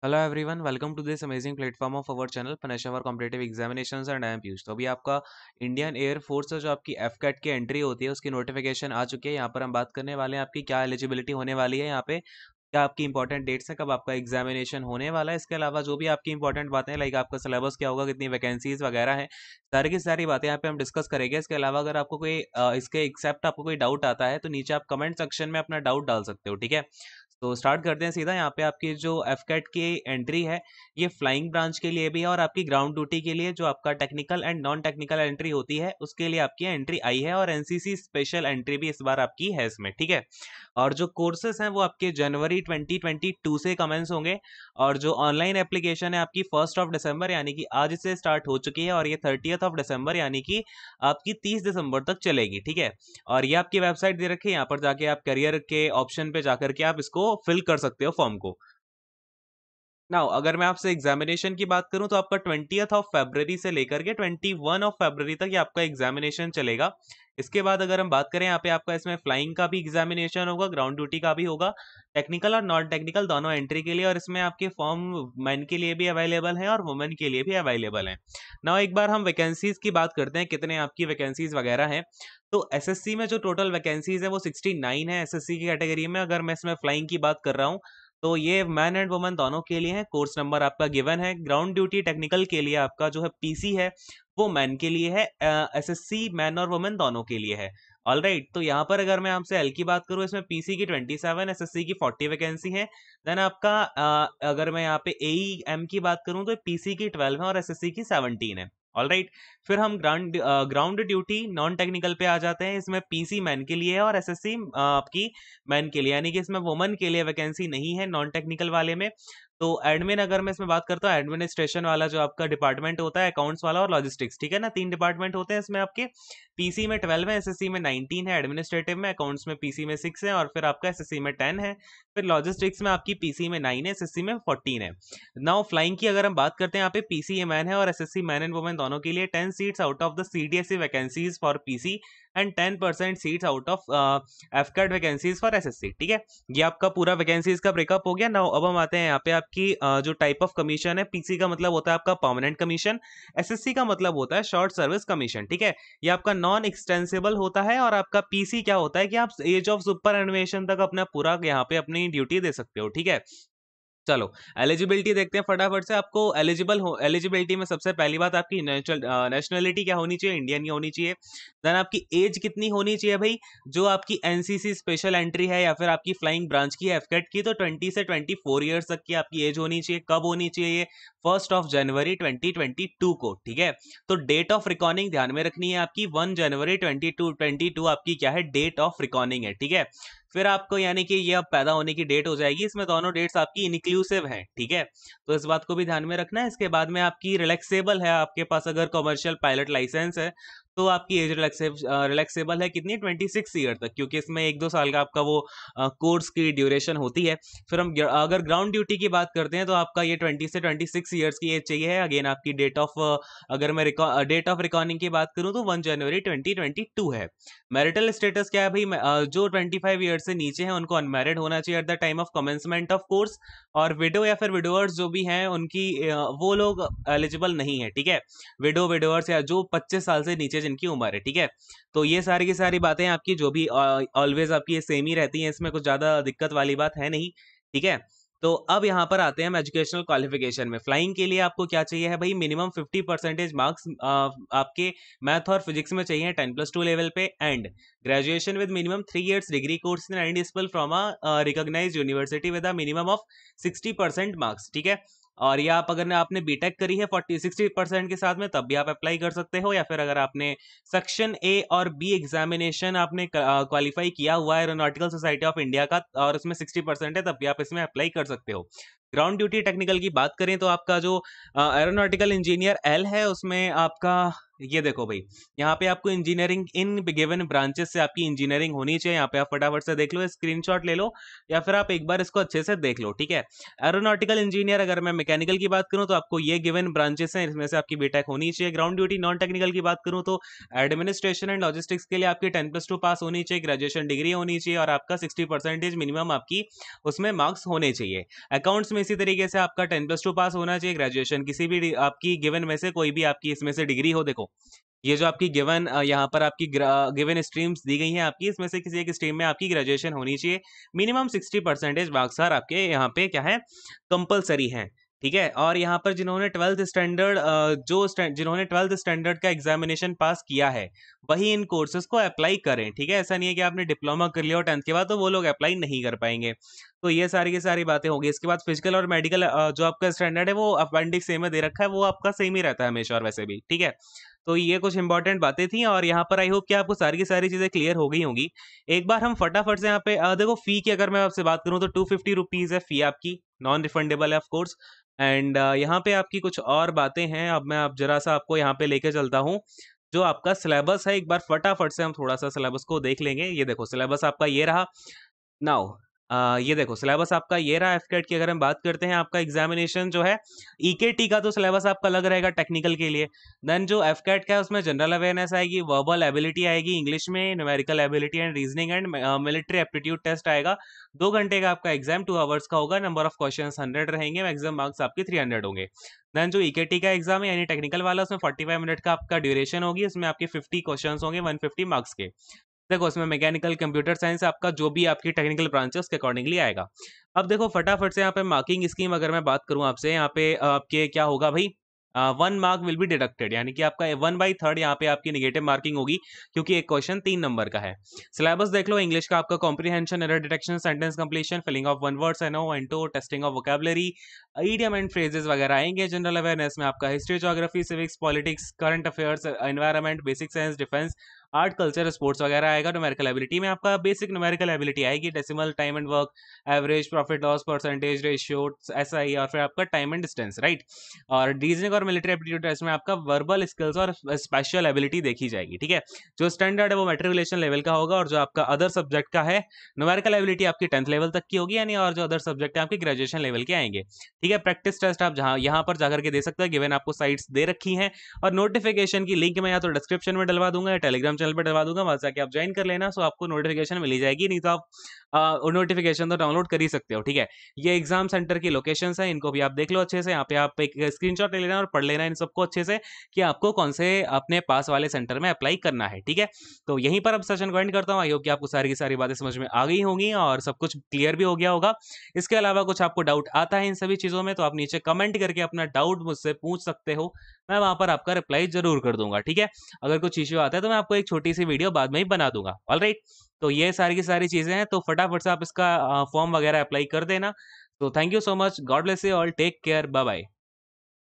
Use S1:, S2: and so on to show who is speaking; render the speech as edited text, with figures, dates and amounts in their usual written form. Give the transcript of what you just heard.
S1: Hello everyone, welcome to this amazing platform of our channel पनेशावर competitive examinations and I am Piyush. तो अभी आपका Indian air force से जो आपकी एफकेट की एंट्री होती है उसकी नोटिफिकेशन आ चुकी है। यहाँ पर हम बात करने वाले हैं आपकी क्या एलिजिबिलिटी होने वाली है, यहाँ पे क्या आपकी इंपॉर्टेंट डेट्स हैं, कब आपका एग्जामिनेशन होने वाला है। इसके अलावा जो भी आपकी इंपॉर्टेंट बातें हैं लाइक आपका सिलेबस क्या होगा, कितनी वैकेंसीज वगैरह हैं, सारी की सारी बातें यहाँ पे हम डिस्कस करेंगे। इसके अलावा अगर आपको कोई इसके एक्सेप्ट आपको कोई डाउट आता है तो नीचे आप कमेंट सेक्शन में अपना डाउट डाल सकते हो, ठीक है। तो स्टार्ट करते हैं सीधा। यहाँ पे आपकी जो एफकेट की एंट्री है ये फ्लाइंग ब्रांच के लिए भी है और आपकी ग्राउंड ड्यूटी के लिए जो आपका technical and non technical entry होती है उसके लिए आपकी एंट्री आई है, और एनसीसी स्पेशल एंट्री भी इस बार आपकी है इसमें, ठीक है। और जो कोर्सेस हैं वो आपके जनवरी 2022 से कमेंस होंगे, और जो ऑनलाइन एप्लीकेशन है आपकी 1 दिसंबर यानी कि आज से स्टार्ट हो चुकी है, और ये 30 दिसंबर यानी कि आपकी 30 दिसंबर तक चलेगी, ठीक है। और ये आपकी वेबसाइट दे रखी है, यहाँ पर जाके आप करियर के ऑप्शन पे जाकर के आप इसको फिल कर सकते हो फॉर्म को। नाउ अगर मैं आपसे एग्जामिनेशन की बात करूं तो आपका 20 फरवरी से लेकर के 21 फरवरी तक ये आपका एग्जामिनेशन चलेगा। इसके बाद अगर हम बात करें यहाँ पे आपका इसमें फ्लाइंग का भी एग्जामिनेशन होगा, ग्राउंड ड्यूटी का भी होगा, टेक्निकल और नॉन टेक्निकल दोनों एंट्री के लिए, और इसमें आपके फॉर्म मेन के लिए भी अवेलेबल है और वुमेन के लिए भी अवेलेबल है। नाउ एक बार हम वैकेंसीज की बात करते हैं, कितने आपकी वैकेंसीज वगैरह हैं। तो एसएससी में जो टोटल वैकेंसीज है वो 69 है एसएससी की कैटेगरी में। अगर मैं इसमें फ्लाइंग की बात कर रहा हूँ तो ये मैन एंड वुमन दोनों के लिए है। कोर्स नंबर आपका गिवन है। ग्राउंड ड्यूटी टेक्निकल के लिए आपका जो है पीसी है वो मैन के लिए है, एसएससी मैन और वुमेन दोनों के लिए है। ऑल राइट, तो यहाँ पर अगर मैं आपसे एल की बात करूँ इसमें पीसी की 27, एसएससी की 40 वैकेंसी है। देन आपका अगर मैं यहाँ पे एईएम की बात करूँ तो पीसी की 12 है और एसएससी की 17 है। ऑल राइट, फिर हम ग्राउंड ड्यूटी नॉन टेक्निकल पे आ जाते हैं। इसमें पीसी मैन के लिए है और एसएससी आपकी मैन के लिए, यानी कि इसमें वुमन के लिए वैकेंसी नहीं है नॉन टेक्निकल वाले में। तो एडमिन अगर मैं इसमें बात करता हूँ, एडमिनिस्ट्रेशन वाला जो आपका डिपार्टमेंट होता है, अकाउंट्स वाला और लॉजिस्टिक्स, ठीक है ना, 3 डिपार्टमेंट होते हैं इसमें आपके। पीसी में 12 है, एसएससी में 19 है, एडमिनिस्ट्रेटिव में अकाउंट्स में पीसी में 6 है, और फिर आपका एसएससी में 10 है। फिर लॉजिस्टिक्स में आपकी पीसी में 9 है, एसएससी में 14 है। नाउ फ्लाइंग की अगर हम बात करते हैं, यहाँ पे पीसी मैन है और एसएससी मैन एंड वुमेन दोनों के लिए 10 seats out of the CDSE vacancies for PC and 10% seats out of AFCAT vacancies for SSC, ठीक है। ये आपका पूरा वैकेंसीज का ब्रेकअप हो गया। नाउ अब हम आते हैं यहाँ पे आपकी जो टाइप ऑफ कमीशन है। पीसी का मतलब होता है आपका परमानेंट कमीशन, एसएससी का मतलब होता है शॉर्ट सर्विस कमीशन, ठीक है। ये आपका नॉन एक्सटेंसिबल होता है, और आपका पीसी क्या होता है कि आप एज ऑफ सुपर एनिमेशन तक अपना पूरा यहाँ पे अपनी ड्यूटी दे सकते हो, ठीक है। चलो एलिजिबिलिटी देखते हैं फटाफट से। आपको एलिजिबिलिटी में सबसे पहली बात आपकी नेशनलिटी क्या होनी चाहिए, इंडियन ही होनी चाहिए। देन आपकी एज कितनी होनी चाहिए भाई, जो आपकी एनसीसी स्पेशल एंट्री है या फिर आपकी फ्लाइंग ब्रांच की एफकेट की, तो 20 से 24 ईयर्स तक की आपकी एज होनी चाहिए। कब होनी चाहिए, 1 जनवरी 2022 को, ठीक है। तो डेट ऑफ रिकॉर्डिंग ध्यान में रखनी है आपकी, 1 जनवरी 2022 आपकी क्या है, डेट ऑफ रिकॉर्डिंग है, ठीक है। फिर आपको यानी कि ये अब पैदा होने की डेट हो जाएगी, इसमें दोनों डेट्स आपकी इनक्लूसिव हैं, ठीक है। तो इस बात को भी ध्यान में रखना है। इसके बाद में आपकी रिलैक्सेबल है, आपके पास अगर कमर्शियल पायलट लाइसेंस है तो आपकी एज रिलैक्सेबल है कितनी, 26 ईयर तक, क्योंकि इसमें 1-2 साल का आपका वो कोर्स की ड्यूरेशन होती है। फिर हम अगर ग्राउंड ड्यूटी की बात करते हैं तो आपका ये 20 से 26 ईयर्स की एज चाहिए है। अगेन आपकी डेट ऑफ अगर मैं डेट ऑफ रिकॉर्डिंग की बात करूं तो 1 जनवरी 2022 है। मैरिटल स्टेटस क्या है भाई, जो 25 ईयर से नीचे हैं उनको अनमैरिड होना चाहिए at the time of commencement of course, और विडो या फिर विडोअर्स जो भी हैं उनकी वो लोग एलिजिबल नहीं है, ठीक है। विडोवर्स या जो 25 साल से नीचे जिनकी उम्र है, ठीक है। तो ये सारी की सारी बातें आपकी जो भी ऑलवेज आपकी सेम ही रहती हैं, इसमें कुछ ज्यादा दिक्कत वाली बात है नहीं, ठीक है। तो अब यहाँ पर आते हैं हम एजुकेशनल क्वालिफिकेशन में। फ्लाइंग के लिए आपको क्या चाहिए है भाई, मिनिमम 50% मार्क्स आपके मैथ और फिजिक्स में चाहिए 10+2 लेवल पे, and graduation with minimum 3 years degree course in any discipline from a recognised university with a minimum of 60% marks, ठीक है। और या आप अगर आपने बीटेक करी है 40-60% के साथ में तब भी आप अप्लाई कर सकते हो, या फिर अगर आपने सेक्शन ए और बी एग्जामिनेशन आपने क्वालिफाई किया हुआ है एरोनॉटिकल सोसाइटी ऑफ इंडिया का और उसमें 60% है, तब भी आप इसमें अप्लाई कर सकते हो। ग्राउंड ड्यूटी टेक्निकल की बात करें तो आपका जो एरोनॉटिकल इंजीनियर एल है उसमें आपका ये देखो भाई, यहाँ पे आपको इंजीनियरिंग इन गिवन ब्रांचेस से आपकी इंजीनियरिंग होनी चाहिए। यहाँ पे आप फटाफट से देख लो, स्क्रीनशॉट ले लो या फिर आप एक बार इसको अच्छे से देख लो, ठीक है। एरोनॉटिकल इंजीनियर अगर मैं मैकेनिकल की बात करूँ तो आपको ये गिवन ब्रांचेस हैं, इसमें से आपकी बीटेक होनी चाहिए। ग्राउंड ड्यूटी नॉन टेक्निकल की बात करूँ तो एडमिनिस्ट्रेशन एंड लॉजिस्टिक्स के लिए आपकी 10+2 पास होनी चाहिए, ग्रेजुएशन डिग्री होनी चाहिए, और आपका 60% मिनिमम आपकी उसमें मार्क्स होने चाहिए। अकाउंट्स सेम इसी तरीके से आपका 10+2 पास होना चाहिए, ग्रेजुएशन किसी भी आपकी गिवन में से कोई भी आपकी इसमें से डिग्री हो। देखो ये जो आपकी गिवन यहाँ पर आपकी गिवन स्ट्रीम्स दी गई हैं आपकी, इसमें से किसी एक स्ट्रीम में आपकी ग्रेजुएशन होनी चाहिए। मिनिमम 60% मार्क्स आर आपके यहाँ पे क्या है, कंपलसरी हैं। ठीक है, और यहाँ पर जिन्होंने 12th स्टैंडर्ड जिन्होंने 12th स्टैंडर्ड का एग्जामिनेशन पास किया है वही इन कोर्सेज को अप्लाई करें। ठीक है, ऐसा नहीं है कि आपने डिप्लोमा कर लिया और 10th के बाद तो वो लोग अप्लाई नहीं कर पाएंगे। तो ये सारी की सारी बातें होगी। इसके बाद फिजिकल और मेडिकल जो आपका स्टैंडर्ड है वो अपेंडिक्स ए में दे रखा है, वो आपका सेम ही रहता है हमेशा और वैसे भी। ठीक है, तो ये कुछ इंपॉर्टेंट बातें थी और यहाँ पर आई होप कि आपको सारी की सारी चीजें क्लियर हो गई होंगी। एक बार हम फटाफट से यहाँ पे देखो फी की अगर मैं आपसे बात करूँ तो 250 रुपीज है फी आपकी, नॉन रिफंडेबल है ऑफ कोर्स। एंड यहाँ पे आपकी कुछ और बातें हैं, अब मैं आप जरा सा आपको यहाँ पे लेके चलता हूँ। जो आपका सिलेबस है, एक बार फटाफट से हम थोड़ा सा सिलेबस को देख लेंगे। ये देखो सिलेबस आपका ये रहा। नाउ ये देखो सिलेबस आपका ये रहा। एफकेट की अगर हम बात करते हैं, आपका एग्जामिनेशन जो है ईकेटी का तो सिलेबस आपका अलग रहेगा टेक्निकल के लिए। देन जो एफकेट का है उसमें जनरल अवेयरनेस आएगी, वर्बल एबिलिटी आएगी इंग्लिश में, numerical ability and reasoning and military aptitude test आएगा। 2 घंटे का आपका एग्जाम, 2 आवर्स का होगा। नंबर ऑफ क्वेश्चन 100 रहेंगे, मैक्सिमम मार्क्स आपके 300 होंगे। देन जो ईकेटी का एग्जाम है यानी टेक्निकल वाला, उसमें 45 मिनट का आपका ड्यूरेशन होगी, उसमें आपके 50 क्वेश्चन होंगे 150 मार्क्स के। देखो उसमें मैकेनिकल कंप्यूटर साइंस आपका जो भी आपकी टेक्निकल ब्रांच है उसके अकॉर्डिंगली आएगा। अब देखो फटाफट से यहाँ पे मार्किंग स्कीम अगर मैं बात करूँ आपसे, यहाँ पे आपके क्या होगा भाई, 1 मार्क विल बी डिडक्टेड, यानी कि आपका 1/3 यहाँ पे आपकी निगेटिव मार्किंग होगी, क्योंकि एक क्वेश्चन 3 नंबर का है। सिलेबस देख लो, इंग्लिश का आपका comprehension, error detection, sentence completion, filling of one words and and two, testing of vocabulary, idiom and phrases वगैरह आएंगे। जनरल अवेयरनेस में आपका history, geography, civics, politics, current affairs, environment, basic science, defence, art, culture, sports वगैरह आएगा। Numerical ability में आपका basic numerical ability आएगी, decimal, time and work, average, profit loss, percentage, ratio, ऐसा ही, और फिर आपका टाइम एंड डिस्टेंस, राइट। और रीजनिंग और मिलिट्री एप्टीट्यूड टेस्ट में आपका वर्बल स्किल्स और स्पेशल एबिलिटी देखी जाएगी। ठीक है, जो स्टैंडर्ड है वो मैट्रिकुलेशन लेवल का होगा, और जो आपका अदर सब्जेक्ट का है न्यूमेरिकल एबिलिटी आपकी 10th लेवल तक की होगी, यानी और जो अदर सब्जेक्ट है आपके ग्रेजुएशन लेवल के आएंगे। ठीक है, प्रैक्टिस टेस्ट आप जहाँ यहाँ पर जाकर के दे सकते हैं, गिवन आपको साइट्स दे रखी हैं, और नोटिफिकेशन की लिंक मैं या तो डिस्क्रिप्शन में डलवा दूंगा या टेलीग्राम चैनल पर डलवा दूंगा, वहां से आके आप ज्वाइन कर लेना, सो आपको नोटिफिकेशन मिली जाएगी। नहीं तो आप नोटिफिकेशन तो डाउनलोड कर ही सकते हो। ठीक है, ये एग्जाम सेंटर की लोकेशंस है, इनको भी आप देख लो अच्छे से। यहाँ पे आप एक स्क्रीनशॉट ले लेना और पढ़ लेना इन सबको अच्छे से कि आपको कौन से अपने पास वाले सेंटर में अप्लाई करना है। ठीक है, तो यहीं पर अब सेशन को एंड करता हूँ। आई होप कि आपको सारी की सारी बातें समझ में आ गई होंगी और सब कुछ क्लियर भी हो गया होगा। इसके अलावा कुछ आपको डाउट आता है इन सभी चीजों में, तो आप नीचे कमेंट करके अपना डाउट मुझसे पूछ सकते हो, मैं वहां पर आपका रिप्लाई जरूर कर दूंगा। ठीक है, अगर कुछ इश्यू आता है तो मैं आपको एक छोटी सी वीडियो बाद में ही बना दूंगा। ऑलराइट, तो ये सारी की सारी चीजें हैं, तो फटाफट से आप इसका फॉर्म वगैरह अप्लाई कर देना। तो thank you so much, God bless you all, take care, bye bye.